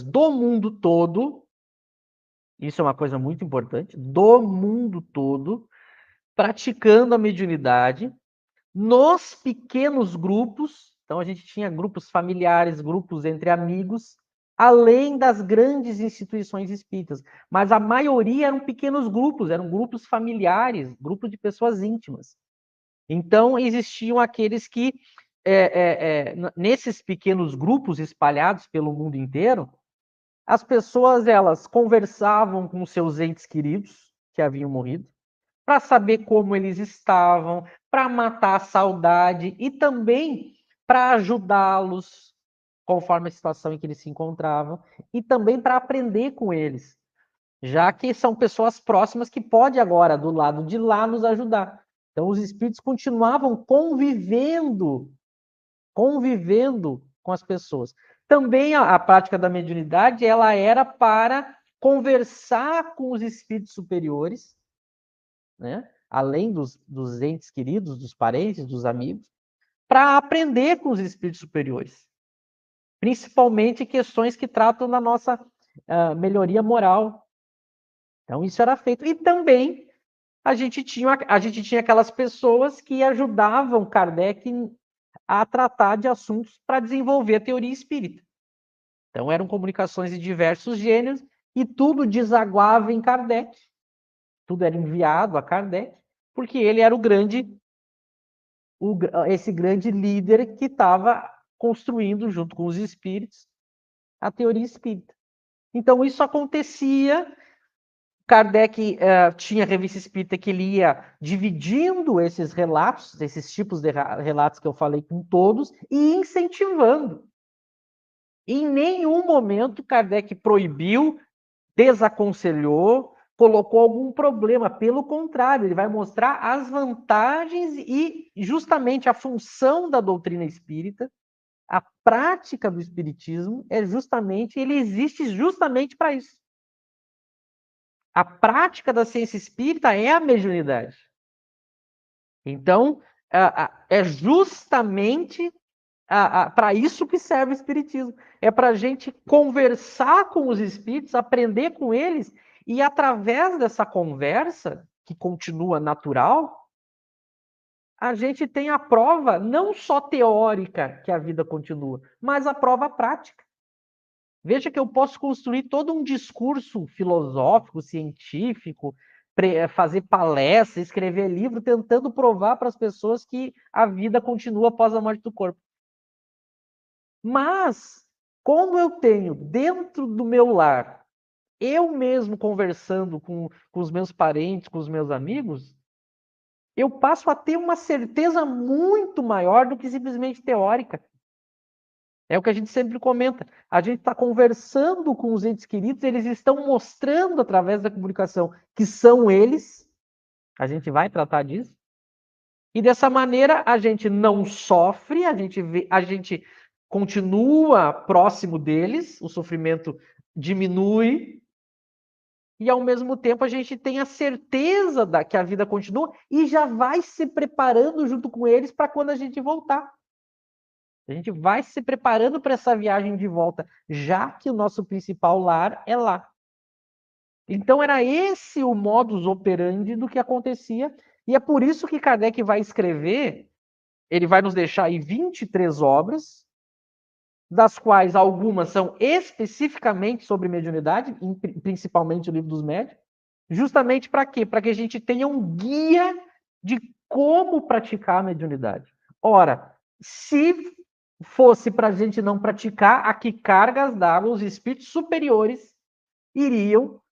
do mundo todo, isso é uma coisa muito importante, do mundo todo, praticando a mediunidade, nos pequenos grupos. Então a gente tinha grupos familiares, grupos entre amigos, além das grandes instituições espíritas. Mas a maioria eram pequenos grupos, eram grupos familiares, grupos de pessoas íntimas. Então existiam aqueles que, nesses pequenos grupos espalhados pelo mundo inteiro, as pessoas elas conversavam com seus entes queridos que haviam morrido, para saber como eles estavam, para matar a saudade e também para ajudá-los conforme a situação em que eles se encontravam e também para aprender com eles, já que são pessoas próximas que podem agora, do lado de lá, nos ajudar. Então, os espíritos continuavam convivendo com as pessoas. Também a prática da mediunidade, ela era para conversar com os espíritos superiores, né? Além dos entes queridos, dos parentes, dos amigos, para aprender com os espíritos superiores, principalmente questões que tratam da nossa melhoria moral. Então, isso era feito. E também a gente tinha aquelas pessoas que ajudavam Kardec a tratar de assuntos para desenvolver a teoria espírita. Então, eram comunicações de diversos gêneros e tudo desaguava em Kardec. Tudo era enviado a Kardec, porque ele era esse grande líder que estava construindo, junto com os espíritos, a teoria espírita. Então, isso acontecia. Kardec tinha a revista espírita que ele ia dividindo esses relatos, esses tipos de relatos que eu falei com todos, e incentivando. Em nenhum momento Kardec proibiu, desaconselhou, colocou algum problema. Pelo contrário, ele vai mostrar as vantagens e justamente a função da doutrina espírita, a prática do espiritismo ele existe justamente para isso. A prática da ciência espírita é a mediunidade. Então, é justamente para isso que serve o espiritismo. É para a gente conversar com os espíritos, aprender com eles, e através dessa conversa, que continua natural, a gente tem a prova não só teórica que a vida continua, mas a prova prática. Veja que eu posso construir todo um discurso filosófico, científico, fazer palestra, escrever livro, tentando provar para as pessoas que a vida continua após a morte do corpo. Mas, como eu tenho dentro do meu lar, eu mesmo conversando com os meus parentes, com os meus amigos, eu passo a ter uma certeza muito maior do que simplesmente teórica. É o que a gente sempre comenta. A gente está conversando com os entes queridos, eles estão mostrando através da comunicação que são eles. A gente vai tratar disso. E dessa maneira a gente não sofre, a gente continua próximo deles, o sofrimento diminui, e ao mesmo tempo a gente tem a certeza que a vida continua e já vai se preparando junto com eles para quando a gente voltar. A gente vai se preparando para essa viagem de volta, já que o nosso principal lar é lá. Então era esse o modus operandi do que acontecia, e é por isso que Kardec vai escrever, ele vai nos deixar aí 23 obras, das quais algumas são especificamente sobre mediunidade, principalmente o Livro dos Médiuns, justamente para quê? Para que a gente tenha um guia de como praticar a mediunidade. Ora, se fosse para a gente não praticar, a que cargas d'água os espíritos superiores iriam,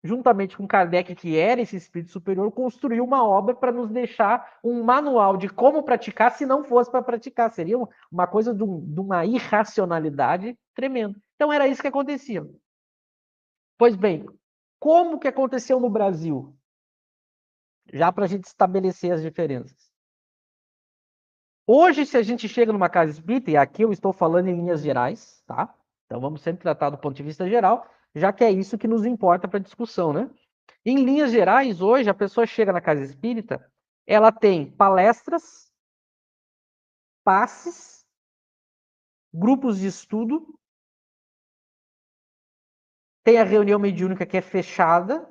juntamente com Kardec, que era esse espírito superior, construir uma obra para nos deixar um manual de como praticar, se não fosse para praticar. Seria uma coisa de uma irracionalidade tremenda. Então era isso que acontecia. Pois bem, como que aconteceu no Brasil? Já para a gente estabelecer as diferenças. Hoje, se a gente chega numa casa espírita, e aqui eu estou falando em linhas gerais, tá? Então vamos sempre tratar do ponto de vista geral, já que é isso que nos importa para a discussão, né? Em linhas gerais, hoje a pessoa chega na casa espírita, ela tem palestras, passes, grupos de estudo Tem a reunião mediúnica que é fechada.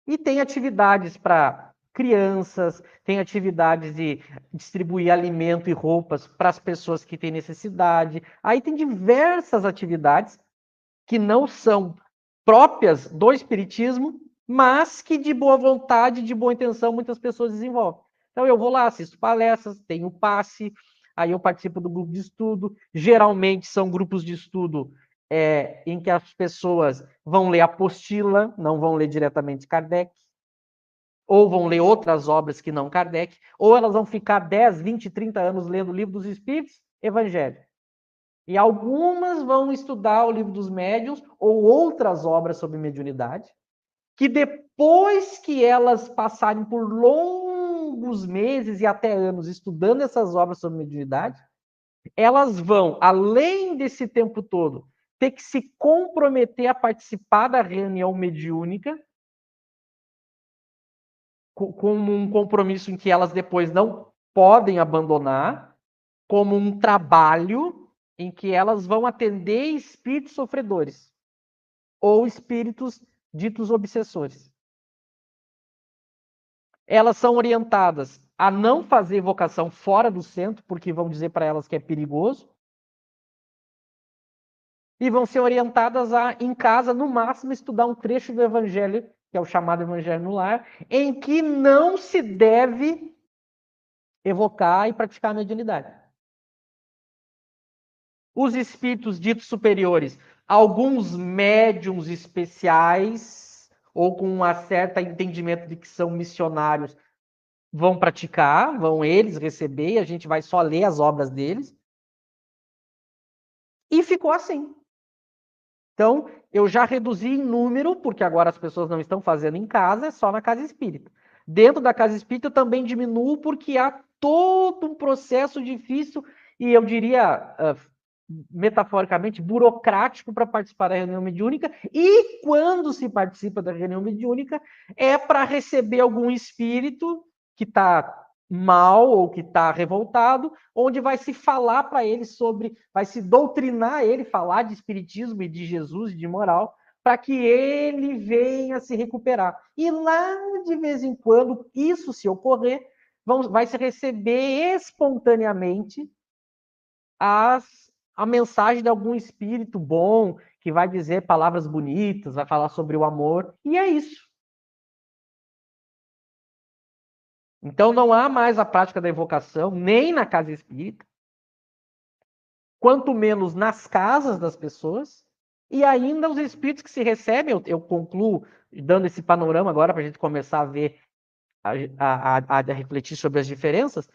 E tem atividades para crianças, tem atividades de distribuir alimento e roupas para as pessoas que têm necessidade. Aí tem diversas atividades que não são próprias do espiritismo, mas que de boa vontade, de boa intenção, muitas pessoas desenvolvem. Então eu vou lá, assisto palestras, tenho passe, aí eu participo do grupo de estudo. Geralmente são grupos de estudo em que as pessoas vão ler apostila, não vão ler diretamente Kardec, ou vão ler outras obras que não Kardec, ou elas vão ficar 10, 20, 30 anos lendo o Livro dos Espíritos, Evangelho. E algumas vão estudar o Livro dos Médiuns ou outras obras sobre mediunidade, que depois que elas passarem por longos meses e até anos estudando essas obras sobre mediunidade, elas vão, além desse tempo todo, ter que se comprometer a participar da reunião mediúnica, como um compromisso em que elas depois não podem abandonar, como um trabalho em que elas vão atender espíritos sofredores ou espíritos ditos obsessores. Elas são orientadas a não fazer evocação fora do centro, porque vão dizer para elas que é perigoso, e vão ser orientadas a, em casa, no máximo, estudar um trecho do Evangelho, que é o chamado Evangelho no Lar, em que não se deve evocar e praticar a mediunidade. Os espíritos ditos superiores, alguns médiums especiais, ou com um certo entendimento de que são missionários, vão praticar, vão eles receber, e a gente vai só ler as obras deles. E ficou assim. Então, eu já reduzi em número, porque agora as pessoas não estão fazendo em casa, é só na casa espírita. Dentro da casa espírita eu também diminuo, porque há todo um processo difícil, e eu diria, metaforicamente, burocrático para participar da reunião mediúnica, e quando se participa da reunião mediúnica, é para receber algum espírito que está mal ou que está revoltado, onde vai se falar para ele sobre, vai se doutrinar ele, falar de espiritismo e de Jesus e de moral, para que ele venha se recuperar. E lá, de vez em quando, isso se ocorrer, vai se receber espontaneamente a mensagem de algum espírito bom, que vai dizer palavras bonitas, vai falar sobre o amor, e é isso. Então não há mais a prática da evocação, nem na casa espírita, quanto menos nas casas das pessoas, e ainda os espíritos que se recebem, eu concluo dando esse panorama agora para a gente começar a ver, a refletir sobre as diferenças,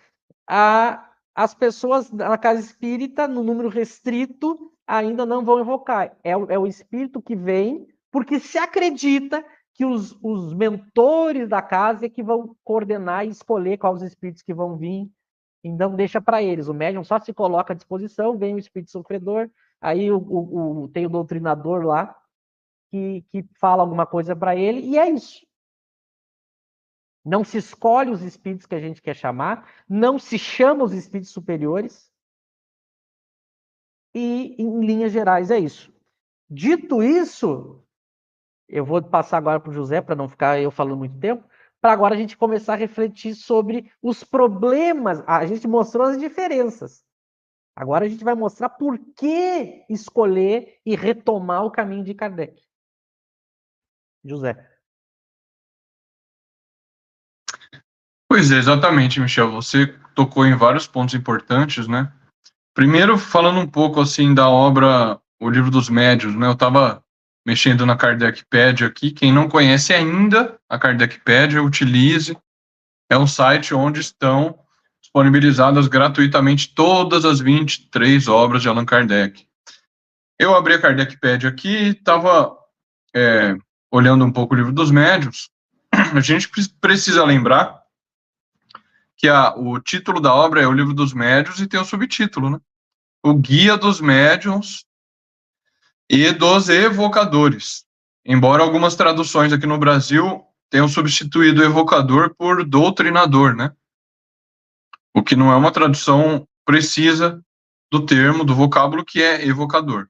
as pessoas na casa espírita, no número restrito, ainda não vão evocar. É o espírito que vem, porque se acredita que os mentores da casa é que vão coordenar e escolher quais os espíritos que vão vir. Então, deixa para eles. O médium só se coloca à disposição, vem o espírito sofredor, aí tem o doutrinador lá que fala alguma coisa para ele, e é isso. Não se escolhe os espíritos que a gente quer chamar, não se chama os espíritos superiores, e, em linhas gerais, é isso. Dito isso, eu vou passar agora para o José, para não ficar eu falando muito tempo, para agora a gente começar a refletir sobre os problemas. A gente mostrou as diferenças. Agora a gente vai mostrar por que escolher e retomar o caminho de Kardec. José. Pois é, exatamente, Michel. Você tocou em vários pontos importantes, né? Primeiro, falando um pouco assim da obra O Livro dos Médiuns, né? Eu estava mexendo na Kardecpédia aqui. Quem não conhece ainda a Kardecpédia, utilize. É um site onde estão disponibilizadas gratuitamente todas as 23 obras de Allan Kardec. Eu abri a Kardecpédia aqui e estava olhando um pouco o Livro dos Médiuns. A gente precisa lembrar que o título da obra é O Livro dos Médiuns e tem o subtítulo, né? O Guia dos Médiuns e dos Evocadores. Embora algumas traduções aqui no Brasil tenham substituído evocador por doutrinador, né? O que não é uma tradução precisa do termo, do vocábulo que é evocador.